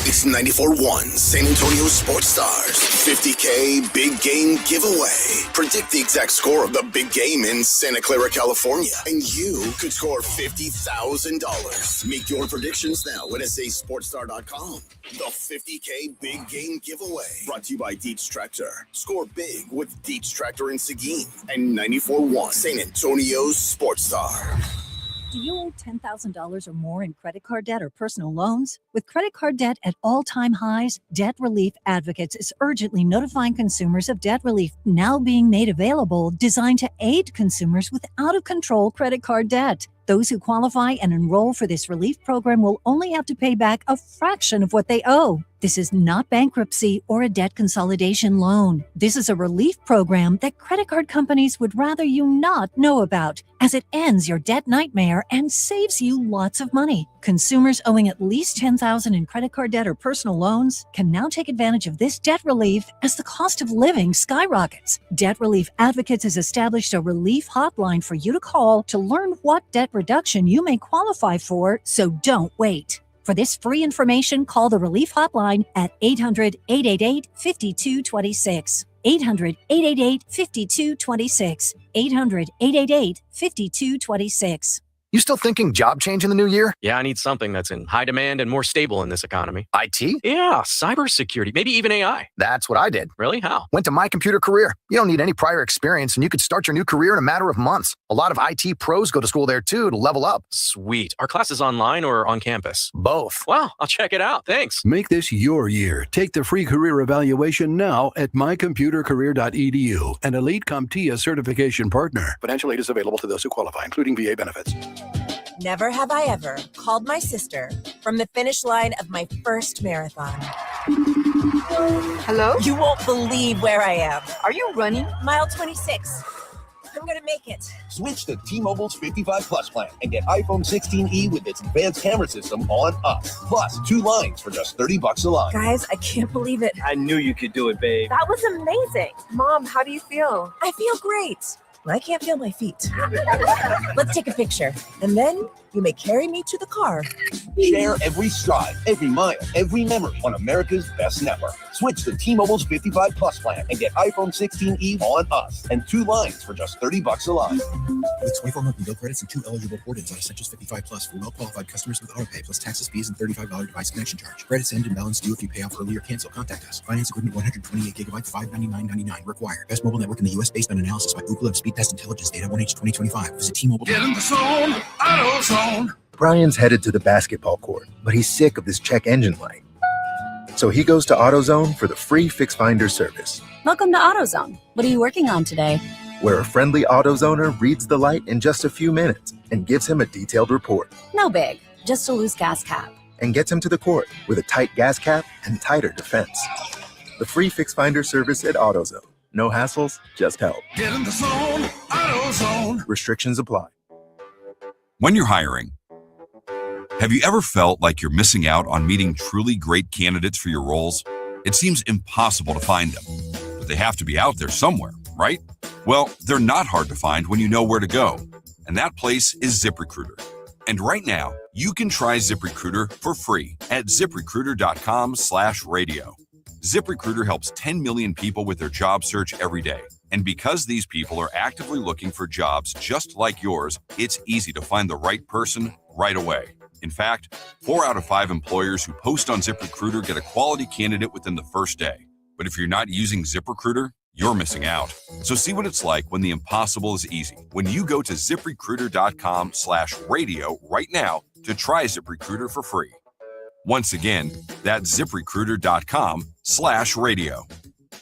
It's 94.1 San Antonio Sports Stars $50K Big Game Giveaway. Predict the exact score of the big game in Santa Clara, California, and you could score $50,000. Make your predictions now at sasportstar.com. The $50K Big Game Giveaway, brought to you by Dietz Tractor. Score big with Dietz Tractor in Seguin and 94.1 San Antonio Sports Star. Do you owe $10,000 or more in credit card debt or personal loans? With credit card debt at all-time highs, Debt Relief Advocates is urgently notifying consumers of debt relief now being made available, designed to aid consumers with out-of-control credit card debt. Those who qualify and enroll for this relief program will only have to pay back a fraction of what they owe. This is not bankruptcy or a debt consolidation loan. This is a relief program that credit card companies would rather you not know about, as it ends your debt nightmare and saves you lots of money. Consumers owing at least $10,000 in credit card debt or personal loans can now take advantage of this debt relief as the cost of living skyrockets. Debt Relief Advocates has established a relief hotline for you to call to learn what debt reduction you may qualify for, so don't wait. For this free information, call the Relief Hotline at 800-888-5226. 800-888-5226. 800-888-5226. You still thinking job change in the new year? Yeah, I need something that's in high demand and more stable in this economy. IT? Yeah, cybersecurity, maybe even AI. That's what I did. Really? How? Went to My Computer Career. You don't need any prior experience, and you could start your new career in a matter of months. A lot of IT pros go to school there, too, to level up. Sweet. Are classes online or on campus? Both. Wow, I'll check it out. Thanks. Make this your year. Take the free career evaluation now at mycomputercareer.edu, an elite CompTIA certification partner. Financial aid is available to those who qualify, including VA benefits. Never have I ever called my sister from the finish line of my first marathon. Hello? You won't believe where I am. Are you running? Mile 26. I'm going to make it. Switch to T-Mobile's 55 Plus plan and get iPhone 16e with its advanced camera system on us. Plus, 2 lines for just $30 a line. Guys, I can't believe it. I knew you could do it, babe. That was amazing. Mom, how do you feel? I feel great. I can't feel my feet. Let's take a picture, and then you may carry me to the car. Share every stride, every mile, every memory on America's best network. Switch to T-Mobile's 55 Plus plan and get iPhone 16e on us and 2 lines for just $30 a line. With 24 monthly bill credits and 2 eligible port-ins on Essentials 55 Plus for well-qualified customers with autopay plus taxes, fees, and $35 device connection charge. Credits end and balance due if you pay off early or cancel. Contact us. Finance agreement 128 gigabytes, $599.99 required. Best mobile network in the U.S. based on analysis by Ookla of Speed Test Intelligence Data 1H 2025. Visit T-Mobile. Get in the zone, AutoZone. Brian's headed to the basketball court, but he's sick of this check engine light. So he goes to AutoZone for the free Fix Finder service, Welcome to AutoZone. What are you working on today? where a friendly AutoZoner reads the light in just a few minutes and gives him a detailed report, No big, just a loose gas cap. and gets him to the court with a tight gas cap and tighter defense. The free Fix Finder service at AutoZone. No hassles, just help. Get in the zone, AutoZone. Restrictions apply. When you're hiring, have you ever felt like you're missing out on meeting truly great candidates for your roles? It seems impossible to find them, but they have to be out there somewhere, right? Well, they're not hard to find when you know where to go. and that place is ZipRecruiter. And right now, you can try ZipRecruiter for free at ZipRecruiter.com/radio. ZipRecruiter helps 10 million people with their job search every day. And because these people are actively looking for jobs just like yours, it's easy to find the right person right away. In fact, 4 out of 5 employers who post on ZipRecruiter get a quality candidate within the first day. But if you're not using ZipRecruiter, you're missing out. So see what it's like when the impossible is easy. When you go to ZipRecruiter.com/radio right now to try ZipRecruiter for free. Once again, that's ZipRecruiter.com/radio.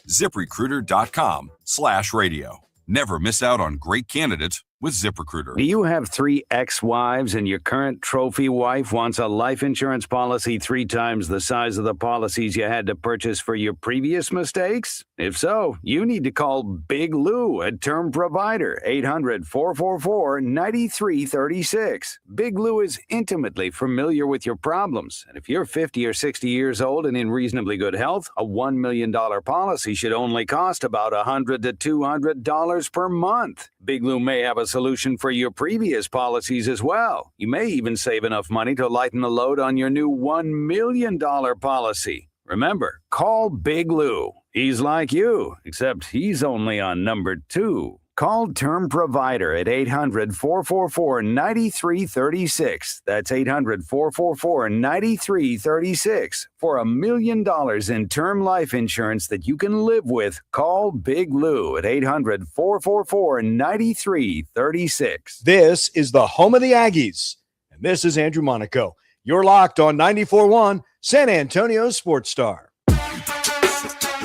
ZipRecruiter.com/radio. Never miss out on great candidates with ZipRecruiter. Do you have 3 ex-wives and your current trophy wife wants a life insurance policy 3 times the size of the policies you had to purchase for your previous mistakes? If so, you need to call Big Lou at Term Provider, 800-444-9336. Big Lou is intimately familiar with your problems, and if you're 50 or 60 years old and in reasonably good health, a $1 million policy should only cost about $100 to $200 per month. Big Lou may have a solution for your previous policies as well. You may even save enough money to lighten the load on your new $1 million policy. Remember, call Big Lou. He's like you, except he's only on number 2. Call Term Provider at 800-444-9336. That's 800-444-9336. For $1 million in term life insurance that you can live with, call Big Lou at 800-444-9336. This is the home of the Aggies, and this is Andrew Monaco. You're locked on 94.1 San Antonio Sports Star.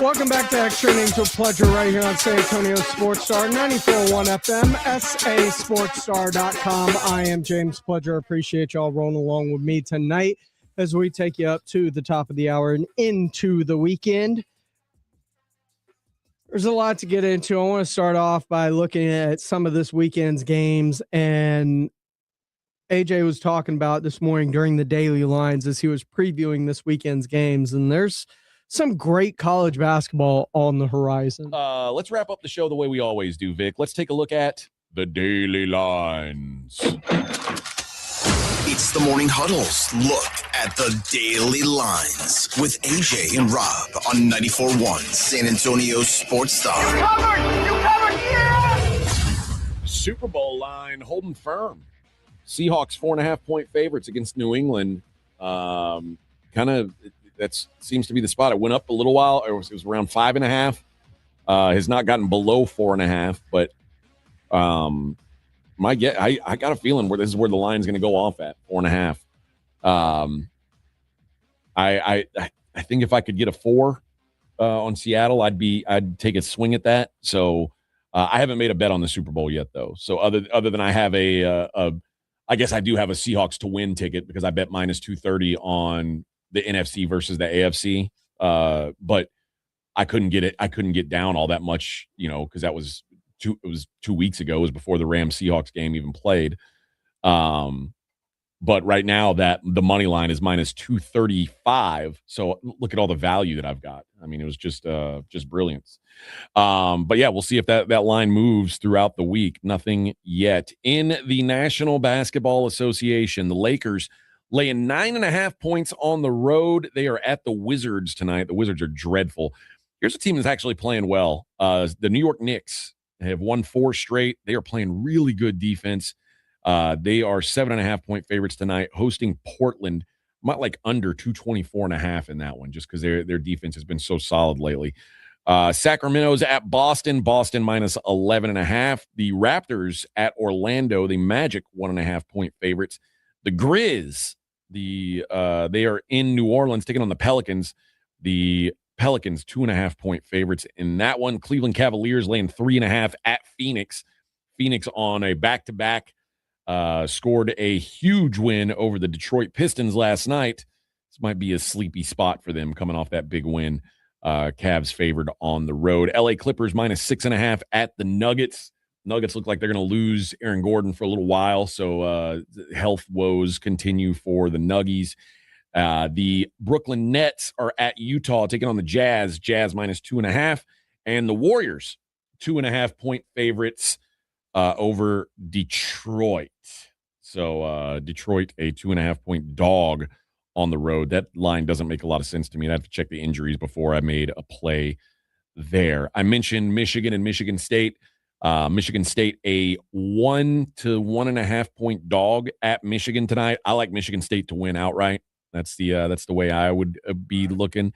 Welcome back to Extra Innings with Pleasure right here on San Antonio Sports Star, 94.1 FM, sasportstar.com. I am James Pleasure. Appreciate y'all rolling along with me tonight as we take you up to the top of the hour and into the weekend. There's a lot to get into. I want to start off by looking at some of this weekend's games, and AJ was talking about this morning during the Daily Lines as he was previewing this weekend's games, and there's some great college basketball on the horizon. Let's wrap up the show the way we always do, Vic. Let's take a look at the Daily Lines. It's the Morning Huddle's look at the Daily Lines with AJ and Rob on 94.1 San Antonio Sports Star. You covered, yeah! Super Bowl line holding firm. Seahawks 4.5-point favorites against New England. That seems to be the spot. It went up a little while. It was around 5.5. Has not gotten below 4.5, but I got a feeling where this is where the line's going to go off at 4.5. I think if I could get a 4 on Seattle, I'd take a swing at that. So I haven't made a bet on the Super Bowl yet, though. So other than I have I guess I do have a Seahawks to win ticket because I bet minus 230 on the NFC versus the AFC. But I couldn't get it. I couldn't get down all that much, because it was 2 weeks ago. It was before the Rams Seahawks game even played. But right now that the money line is minus 235. So look at all the value that I've got. I mean, it was just brilliance. But yeah, we'll see if that line moves throughout the week. Nothing yet. In the National Basketball Association, the Lakers laying 9.5 points on the road. They are at the Wizards tonight. The Wizards are dreadful. Here's a team that's actually playing well. The New York Knicks have won 4 straight. They are playing really good defense. They are 7.5-point favorites tonight, hosting Portland. Might like under 224.5 in that one, just because their defense has been so solid lately. Sacramento's at Boston. Boston minus 11.5. The Raptors at Orlando. The Magic 1.5-point favorites. The Grizz, they are in New Orleans taking on the Pelicans. The Pelicans 2.5-point favorites in that one. Cleveland Cavaliers laying 3.5 at Phoenix. Phoenix on a back-to-back scored a huge win over the Detroit Pistons last night. This might be a sleepy spot for them coming off that big win. Cavs favored on the road. LA Clippers minus 6.5 at the Nuggets. Nuggets look like they're going to lose Aaron Gordon for a little while, so health woes continue for the Nuggies. The Brooklyn Nets are at Utah taking on the Jazz. Jazz minus 2.5. And the Warriors, 2.5-point favorites over Detroit. So Detroit, a 2.5-point dog on the road. That line doesn't make a lot of sense to me. I'd have to check the injuries before I made a play there. I mentioned Michigan and Michigan State. Michigan State, a 1 to 1.5 point dog at Michigan tonight. I like Michigan State to win outright. That's the way I would be looking.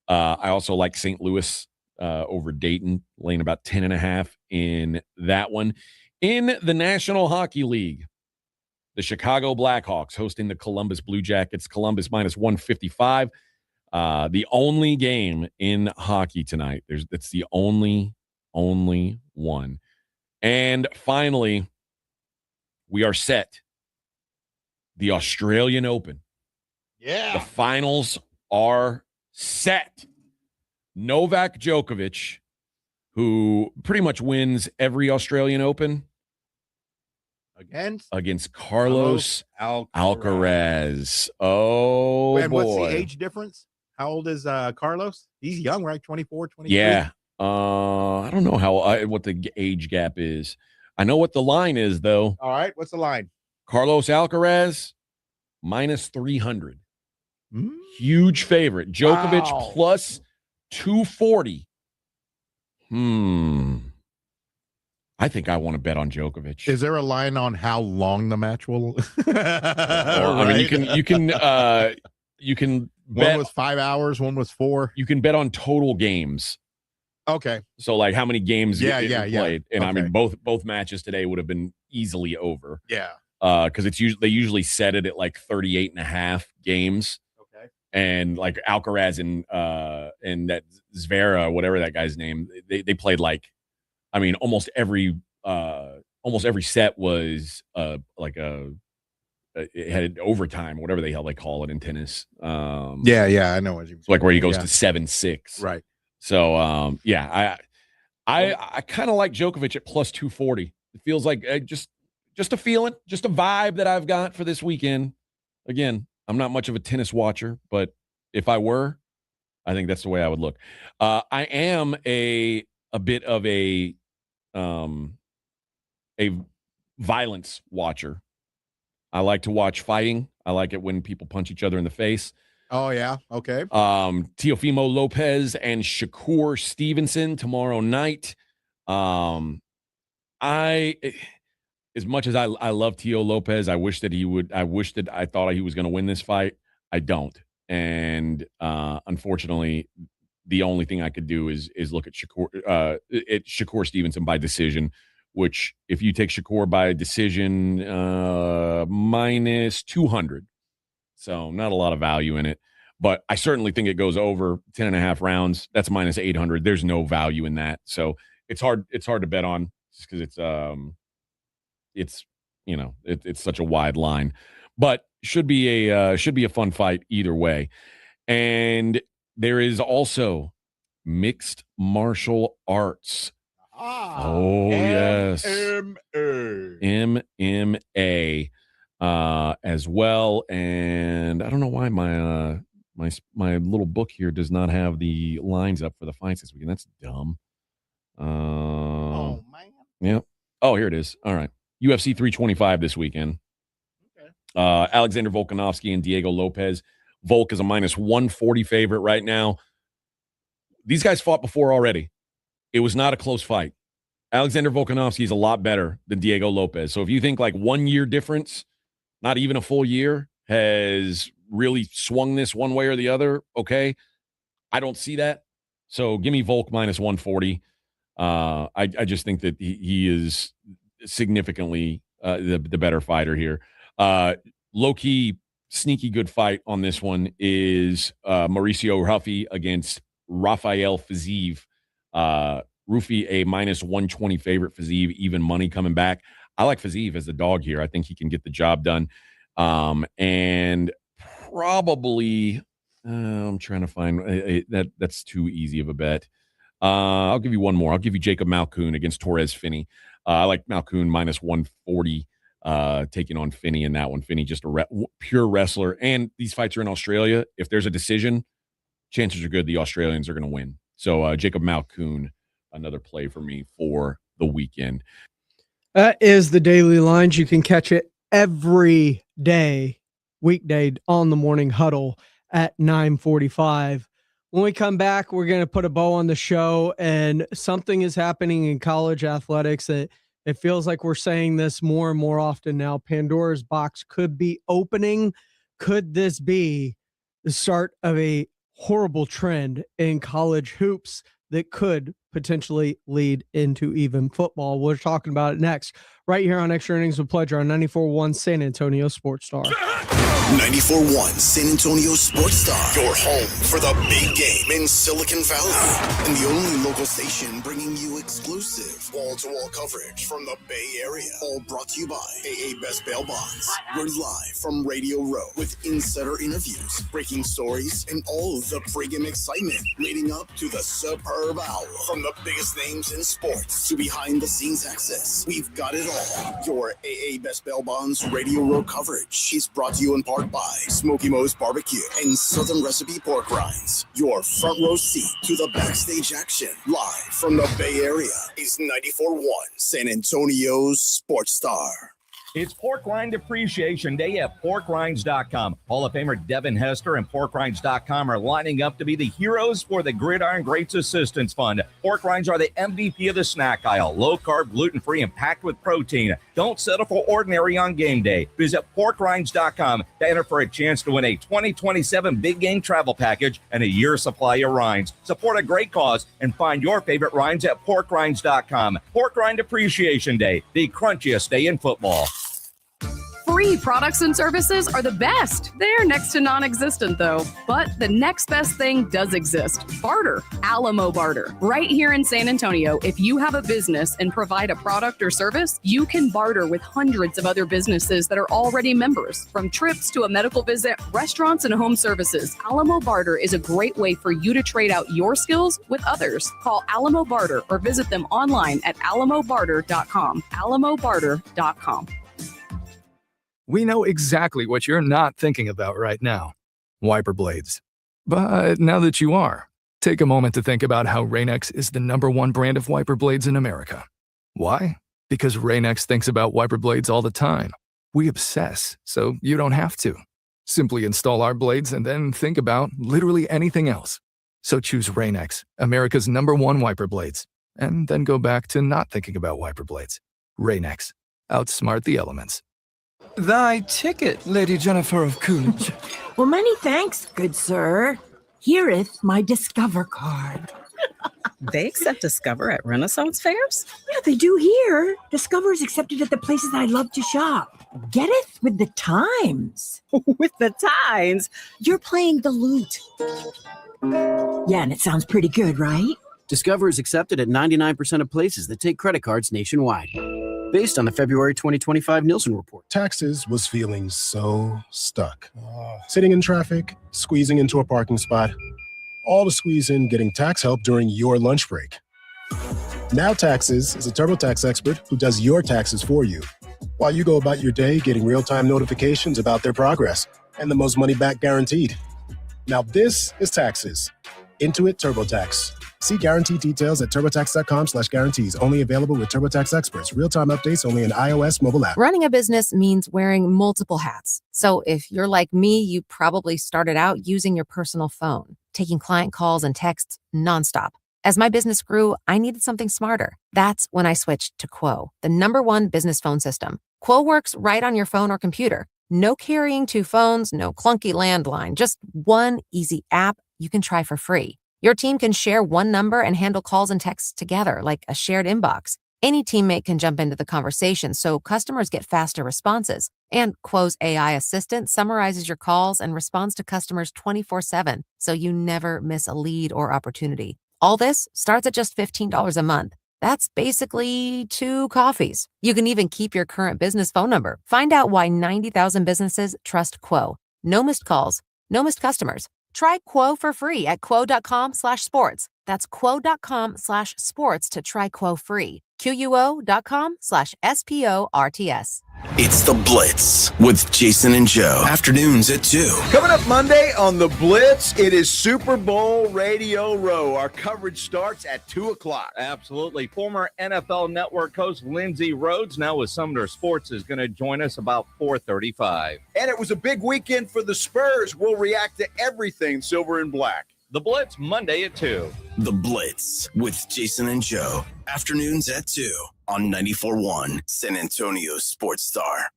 I also like St. Louis over Dayton, laying about 10.5 in that one. In the National Hockey League, the Chicago Blackhawks hosting the Columbus Blue Jackets. Columbus minus 155. The only game in hockey tonight. That's the only one. And finally, we are set. The Australian Open. Yeah. The finals are set. Novak Djokovic, who pretty much wins every Australian Open, against Carlos Alcaraz. Oh, and boy. What's the age difference? How old is Carlos? He's young, right? 24, 23? Yeah. I don't know what the age gap is. I know what the line is, though. All right. What's the line? Carlos Alcaraz, minus 300. Huge favorite. Djokovic plus 240. I think I want to bet on Djokovic. Is there a line on how long the match will? I mean, you can bet. One was 5 hours, one was 4. You can bet on total games. Okay. So like how many games it played. And I Okay. mean, both matches today would have been easily over. Yeah. Because they usually set it at like 38.5 games. Okay. And like Alcaraz and that Zverev, whatever that guy's name, they played like, I mean, almost every set was it had overtime, whatever the hell they call it in tennis. Yeah, I know what you mean. It's like where he goes Yeah. to 7-6. Right. So I kind of like Djokovic at plus 240. It feels like just a feeling, just a vibe that I've got for this weekend. Again, I'm not much of a tennis watcher, but if I were, I think that's the way I would look. I am a bit of a violence watcher. I like to watch fighting. I like it when people punch each other in the face. Oh, yeah. Okay. Teofimo Lopez and Shakur Stevenson tomorrow night. As much as I love Teo Lopez, I thought he was going to win this fight. I don't. And unfortunately, the only thing I could do is look at Shakur Stevenson by decision, which if you take Shakur by decision, minus 200. So not a lot of value in it, but I certainly think it goes over 10.5 rounds. That's minus 800. There's no value in that. So it's hard to bet on just because it's such a wide line, but should be a fun fight either way. And there is also mixed martial arts. Yes. MMA as well. And I don't know why my little book here does not have the lines up for the fights this weekend. That's dumb. Oh, man. Yeah. Oh, here it is. All right. UFC 325 this weekend. Okay. Alexander Volkanovski and Diego Lopez. Volk is a minus 140 favorite right now. These guys fought before already. It was not a close fight. Alexander Volkanovski is a lot better than Diego Lopez. So if you think like 1 year difference, not even a full year, has really swung this one way or the other, okay, I don't see that. So give me Volk minus 140. I just think that he is significantly the better fighter here. Low-key, sneaky good fight on this one is Mauricio Ruffy against Rafael Fiziev. Rufi, a minus 120 favorite. Fiziev, even money coming back. I like Fiziev as a dog here. I think he can get the job done. And probably, I'm trying to find that's too easy of a bet. I'll give you one more. I'll give you Jacob Malkoun against Torres Finney. I like Malkoun minus 140 taking on Finney in that one. Finney just a pure wrestler. And these fights are in Australia. If there's a decision, chances are good the Australians are going to win. So Jacob Malkoun, another play for me for the weekend. That is the Daily Lines. You can catch it every day, weekday on the Morning Huddle at 9:45. When we come back, we're going to put a bow on the show, and something is happening in college athletics that it feels like we're saying this more and more often now. Pandora's box could be opening. Could this be the start of a horrible trend in college hoops that could potentially lead into even football? We're talking about it next, right here on Extra Innings with Pleasure on 94.1 San Antonio Sports Star. 94.1 San Antonio Sports Star, your home for the big game in Silicon Valley, and the only local station bringing you exclusive wall-to-wall coverage from the Bay Area. All brought to you by AA Best Bail Bonds. We're live from Radio Row with insider interviews, breaking stories, and all of the pregame excitement leading up to the superb hour. From the biggest names in sports to behind-the-scenes access, we've got it all. Your AA Best Bail Bonds Radio Row coverage is brought to you in part by Smoky Mo's Barbecue and Southern Recipe Pork Rinds. Your front row seat to the backstage action, live from the Bay Area, is 94.1 San Antonio's Sports Star. It's Pork Rind Appreciation Day at PorkRinds.com. Hall of Famer Devin Hester and PorkRinds.com are lining up to be the heroes for the Gridiron Greats Assistance Fund. Pork rinds are the MVP of the snack aisle. Low-carb, gluten-free, and packed with protein. Don't settle for ordinary on game day. Visit PorkRinds.com to enter for a chance to win a 2027 Big Game Travel Package and a year's supply of rinds. Support a great cause and find your favorite rinds at PorkRinds.com. Pork Rind Appreciation Day, the crunchiest day in football. Free products and services are the best. They're next to non-existent, though. But the next best thing does exist. Barter. Alamo Barter. Right here in San Antonio, if you have a business and provide a product or service, you can barter with hundreds of other businesses that are already members. From trips to a medical visit, restaurants, and home services, Alamo Barter is a great way for you to trade out your skills with others. Call Alamo Barter or visit them online at alamobarter.com. alamobarter.com. We know exactly what you're not thinking about right now. Wiper blades. But now that you are, take a moment to think about how Rain-X is the #1 brand of wiper blades in America. Why? Because Rain-X thinks about wiper blades all the time. We obsess, so you don't have to. Simply install our blades and then think about literally anything else. So choose Rain-X, America's #1 wiper blades, and then go back to not thinking about wiper blades. Rain-X. Outsmart the elements. Thy ticket, Lady Jennifer of Coolidge. Well, many thanks, good sir. Hereeth my Discover card. They accept Discover at Renaissance fairs? Yeah, they do here. Discover is accepted at the places I love to shop. Getteth with the times. With the times? You're playing the lute. Yeah, and it sounds pretty good, right? Discover is accepted at 99% of places that take credit cards nationwide. Based on the February 2025 Nielsen report. Taxes was feeling so stuck. Sitting in traffic, squeezing into a parking spot, all to squeeze in getting tax help during your lunch break. Now Taxes is a TurboTax expert who does your taxes for you, while you go about your day getting real-time notifications about their progress and the most money back guaranteed. Now this is Taxes. Intuit TurboTax. See guarantee details at turbotax.com/guarantees. Only available with TurboTax experts. Real-time updates only in iOS mobile app. Running a business means wearing multiple hats. So if you're like me, you probably started out using your personal phone, taking client calls and texts nonstop. As my business grew, I needed something smarter. That's when I switched to Quo, the #1 business phone system. Quo works right on your phone or computer. No carrying 2 phones, no clunky landline, just one easy app you can try for free. Your team can share one number and handle calls and texts together like a shared inbox. Any teammate can jump into the conversation, so customers get faster responses. And Quo's AI assistant summarizes your calls and responds to customers 24/7, so you never miss a lead or opportunity. All this starts at just $15 a month. That's basically 2 coffees. You can even keep your current business phone number. Find out why 90,000 businesses trust Quo. No missed calls, no missed customers. Try Quo for free at quo.com/sports. That's quo.com/sports to try Quo free. QUO.com/SPORTS. It's The Blitz with Jason and Joe. Afternoons at 2. Coming up Monday on The Blitz, it is Super Bowl Radio Row. Our coverage starts at 2 o'clock. Absolutely. Former NFL Network host Lindsey Rhodes, now with Sumner Sports, is going to join us about 4:35. And it was a big weekend for the Spurs. We'll react to everything silver and black. The Blitz, Monday at 2. The Blitz with Jason and Joe. Afternoons at 2 on 94.1 San Antonio Sports Star.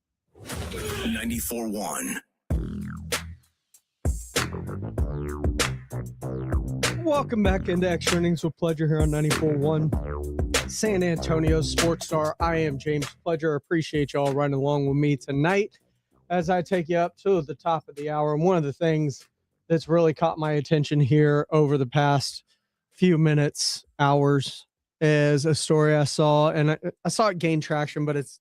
94.1. Welcome back into Extra Innings with Pleasure here on 94.1 San Antonio Sports Star. I am James Pleasure. Appreciate y'all running along with me tonight as I take you up to the top of the hour. And one of the things that's really caught my attention here over the past few minutes, hours, is a story I saw, and I saw it gain traction, but it's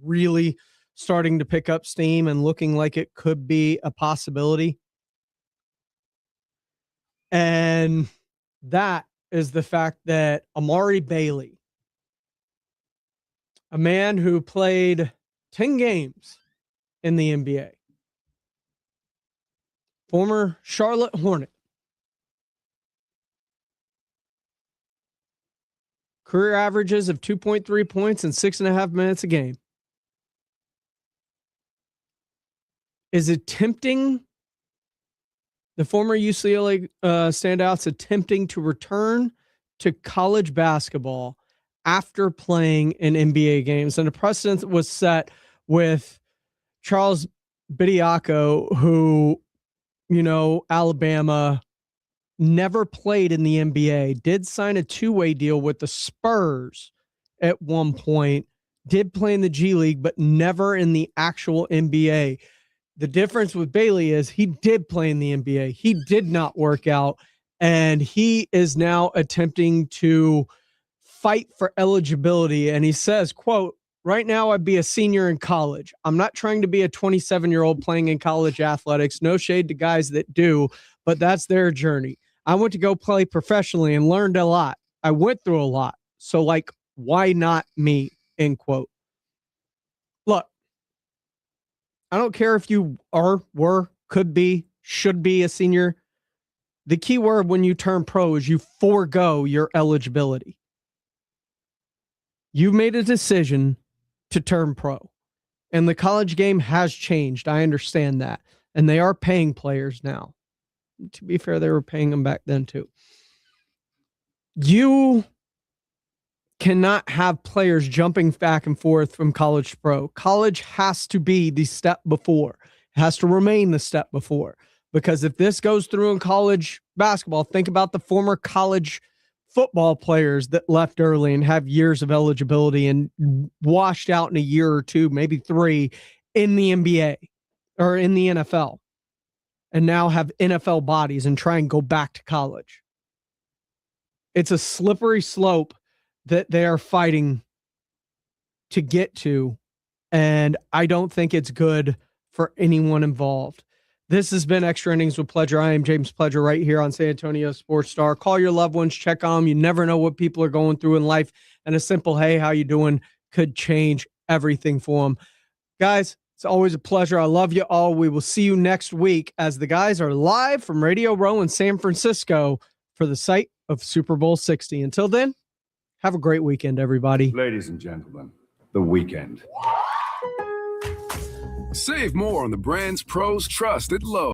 really starting to pick up steam and looking like it could be a possibility. And that is the fact that Amari Bailey, a man who played 10 games in the NBA, former Charlotte Hornet, career averages of 2.3 points and 6.5 minutes a game, is attempting, the former UCLA standouts attempting to return to college basketball after playing in NBA games. And a precedent was set with Charles Bediako, who, Alabama, never played in the NBA, did sign a two-way deal with the Spurs at one point, did play in the G League, but never in the actual NBA. The difference with Bailey is he did play in the NBA. He did not work out, and he is now attempting to fight for eligibility. And he says, quote, "Right now I'd be a senior in college. I'm not trying to be a 27-year-old playing in college athletics. No shade to guys that do, but that's their journey. I went to go play professionally and learned a lot. I went through a lot. So, why not me?" End quote. Look, I don't care if you are, were, could be, should be a senior. The key word when you turn pro is you forego your eligibility. You made a decision to turn pro, and the college game has changed. I understand that. And they are paying players now. To be fair, they were paying them back then too. You cannot have players jumping back and forth from college to pro. College has to be the step before. It has to remain the step before. Because if this goes through in college basketball, think about the former college football players that left early and have years of eligibility and washed out in a year or two, maybe 3, in the NBA or in the NFL, and now have NFL bodies and try and go back to college. It's a slippery slope that they are fighting to get to, and I don't think it's good for anyone involved. This has been Extra Innings with Pleasure. I am James Pleasure right here on San Antonio Sports Star. Call your loved ones, check on them. You never know what people are going through in life, and a simple, "Hey, how you doing?" could change everything for them. Guys, it's always a pleasure. I love you all. We will see you next week as the guys are live from Radio Row in San Francisco for the site of Super Bowl 60. Until then, have a great weekend, everybody. Ladies and gentlemen, the weekend. Save more on the brands pros trust at Lowe's.